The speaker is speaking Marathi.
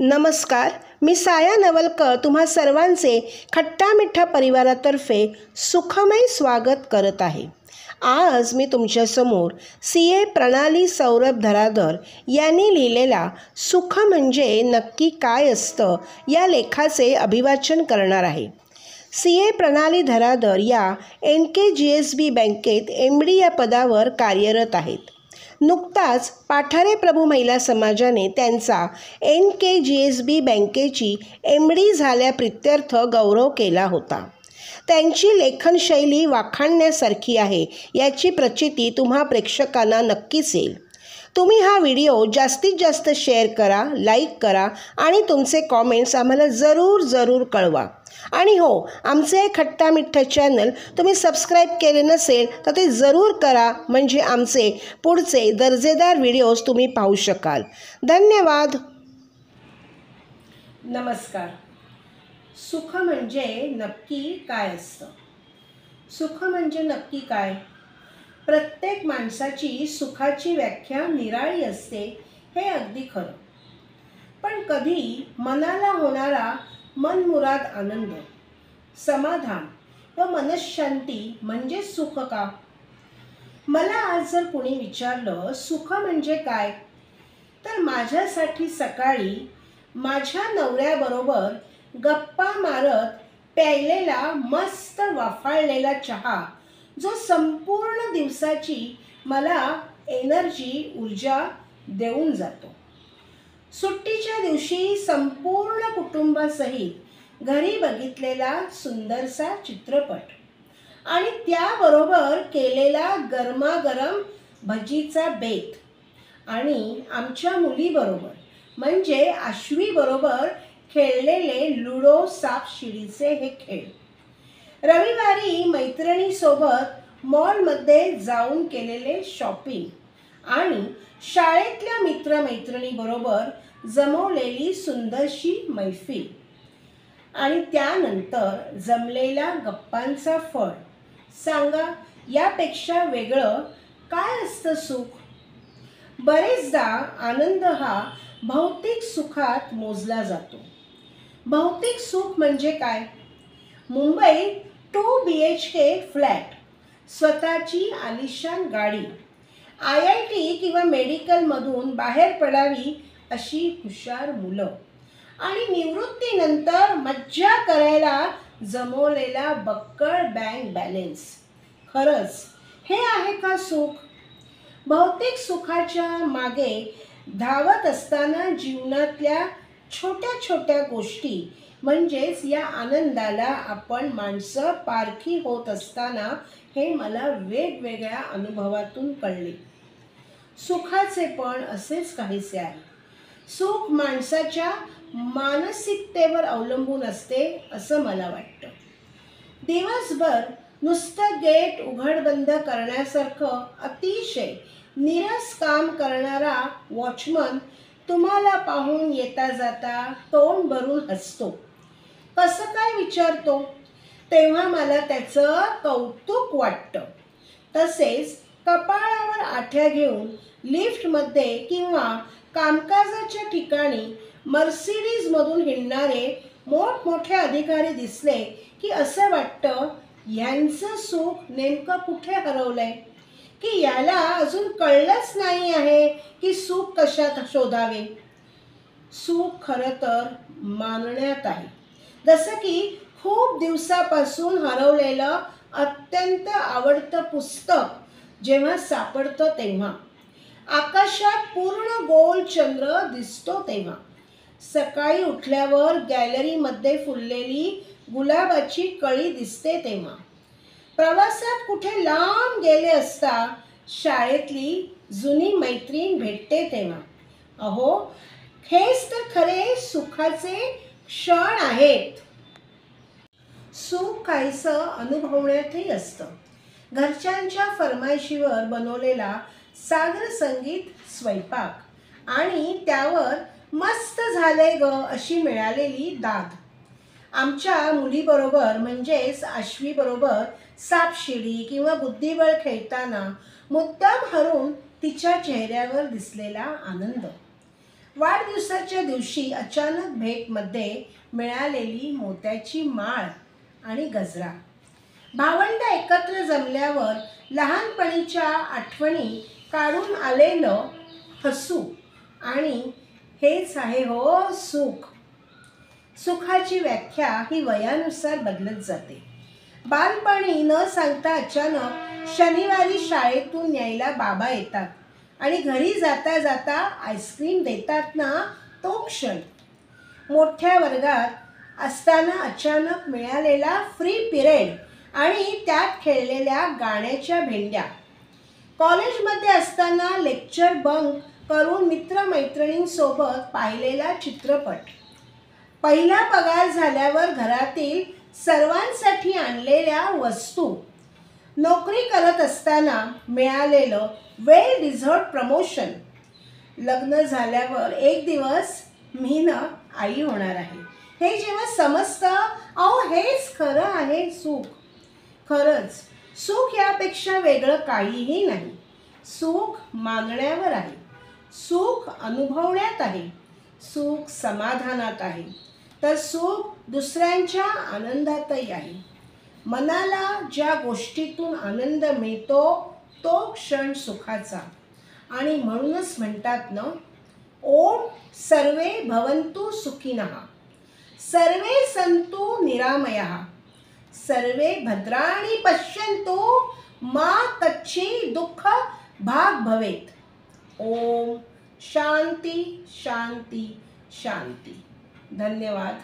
नमस्कार, मी साया नवलकर तुम्हा सर्वांचे खट्टा मिठ्ठा परिवारातर्फे सुखमय स्वागत करत आहे। आज मी तुमच्यासमोर CA प्रणाली सौरभ धराधर यांनी लिहिलेला सुख म्हणजे नक्की काय असतं या लेखाचे अभिवाचन करणार आहे। CA प्रणाली धराधर या NKGSB बँकेत MD या पदावर कार्यरत आहेत। नुकताच पाठारे प्रभू महिला समाजाने त्यांचा NKGSB बँकेची MD झाल्याप्रित्यर्थ गौरव केला होता। त्यांची लेखनशैली वाखाणण्यासारखी आहे याची प्रचिती तुम्हा प्रेक्षकांना नक्कीच येईल। तुम्ही हा व्हिडिओ जास्तीत जास्त शेअर करा, लाईक करा आणि तुमचे कॉमेंट्स आम्हाला जरूर कळवा। आणि हो, आमचे खट्टा मिठ्ठा चॅनल तुम्ही सबस्क्राईब केले नसेल तर ते जरूर करा, म्हणजे आमचे पुढचे दर्जेदार व्हिडिओज तुम्ही पाहू शकाल। धन्यवाद। नमस्कार। सुख म्हणजे नक्की काय असतं? सुख म्हणजे नक्की काय? प्रत्येक माणसाची सुखाची व्याख्या निराळी असते, हे अगदी खरं। पण कधी मनाला होणारा मनमुराद आनंद, समाधान व मनःशांती म्हणजे सुख का? मला आज जर कुणी विचारलं सुख म्हणजे काय, तर माझ्यासाठी सकाळी माझ्या नवऱ्याबरोबर गप्पा मारत प्यायलेला मस्त वाफाळलेला चहा, जो संपूर्ण दिवसाची मला एनर्जी, ऊर्जा देऊन जातो। सुट्टीच्या दिवशी संपूर्ण कुटुंबासहित घरी बघितलेला सुंदरसा चित्रपट आणि त्याबरोबर केलेला गरमागरम भजीचा बेत आणि आमच्या मुलीबरोबर म्हणजे आश्वीबरोबर खेळलेले लुडो सापशिडीचे हे खेळ, रविवारी मैत्रिणीसोबत मॉलमध्ये जाऊन केलेले शॉपिंग आणि शाळेतल्या मित्रमैत्रिणीबरोबर जमवलेली सुंदरशी मैफिल आणि त्यानंतर जमलेला गप्पांचा फळ, सांगा यापेक्षा वेगळं काय असतं सुख? बरेचदा आनंद हा भौतिक सुखात मोजला जातो। भौतिक सुख म्हणजे काय? मुंबईत 2 BHK फ्लॅट, स्वतःची आलिशान गाडी, IIT किंवा मेडिकलमधून बाहेर पडावी अशी हुशार मुलं आणि निवृत्तीनंतर मज्जा करायला जमवलेला बक्कळ बँक बॅलन्स, खरंच हे आहे का सुख? भौतिक सुखाच्या मागे धावत असताना जीवनातल्या छोट्या छोट्या गोष्टी म्हणजेच या आनंदाला आपण माणसं पारखी होत असताना हे मला वेगवेगळ्या अनुभवातून कळले। सुखाचे पण असेच काहीसे आहे। सुख माणसाच्या मानसिकतेवर अवलंबून असते असं मला वाटतं। दिवसभर नुसतं गेट उघड बंद करण्यासारखं अतिशय नीरस काम करणारा वॉचमन तुम्हाला पाहून येता जाता तोंड भरून हसतो, कसं काय विचारतो, तेव्हा मला त्याचं कौतुक वाटतं। तसेच कपाळावर आठ्या घेऊन लिफ्टमध्ये किंवा कामकाजाच्या ठिकाणी मर्सिडीजमधून हिंडणारे मोठमोठे अधिकारी दिसले की असं वाटतं यांचं सुख नेमकं कुठे हरवलंय, की याला अजून कळलंच नाही आहे की सुख कशात शोधावे। सुख खरं तर मानण्यात आहे, जसं की खूप दिवसापासून हरवलेलं अत्यंत आवडतं पुस्तक जेव्हा सापडतं तेव्हा, आकाशात पूर्ण गोल चंद्र दिसतो तेव्हा, सकाळी उठल्यावर गॅलरीमध्ये फुललेली गुलाबाची कळी दिसते तेव्हा, प्रवासात कुठे लांब गेले असता शाळेतली जुनी मैत्रीण भेटते तेव्हा। अहो, हेच तर खरे सुखाचे क्षण आहेत। सुख काहीसं अनुभवण्यातही असतं। घरच्यांच्या फरमाईशीवर बनवलेला सागर संगीत स्वयंपाक आणि त्यावर मस्त झाले ग अशी मिळालेली दाद, आमच्या मुलीबरोबर म्हणजेच आश्वीबरोबर सापशिडी किंवा बुद्धिबळ खेळताना मुद्दाम हरून तिच्या चेहऱ्यावर दिसलेला आनंद, वाढदिवसाच्या दिवशी अचानक भेटमध्ये मिळालेली मोत्याची माळ आणि गजरा. भावंड एकत्र जमल्यावर लहानपणीच्या आठवणी काढून आलेलं हसू, आणि हेच आहे हो सुख. सुखाची व्याख्या ही वयानुसार बदलत जाते. बालपणी न सांगता अचानक शनिवारी शाळेतून न्यायला बाबा येतात आणि घरी जाता जाता आईस्क्रीम देतात ना, तो क्षण. मोठ्या वर्गात असताना अचानक मिळालेला फ्री पिरियड आणि त्यात खेळलेल्या गाण्याच्या भेंड्या. कॉलेजमध्ये असताना लेक्चर बंक करून मित्रमैत्रिणींसोबत पाहिलेला चित्रपट. पहिला पगार झाल्यावर घरातील सर्वांसाठी आणलेल्या वस्तू. नोकरी करत असताना मिळालेलं वेल डिझर्व्ड प्रमोशन. लग्न झाल्यावर एक दिवस मी ना आई होणार आहे हे जेव्हा समजतं, अहो हेच खरं आहे सुख. खरंच सुख यापेक्षा वेगळं काहीही नाही. सुख मागण्यावर आहे, सुख अनुभवण्यात आहे, सुख समाधानात आहे, तर सुख दुसऱ्यांच्या आनंदातही आहे. मनाला ज्या गोष्टीतून आनंद मिळतो तो क्षण सुखाचा. आणि म्हणूनच म्हणतात ना, ओम सर्वे भवन्तु सुखिनः, सर्वे सन्तु निरामयाः, सर्वे भद्राणि पश्यन्तु मा कच्चित् दुःख भाग भवेत्. ओम शांती शांती शांती. धन्यवाद.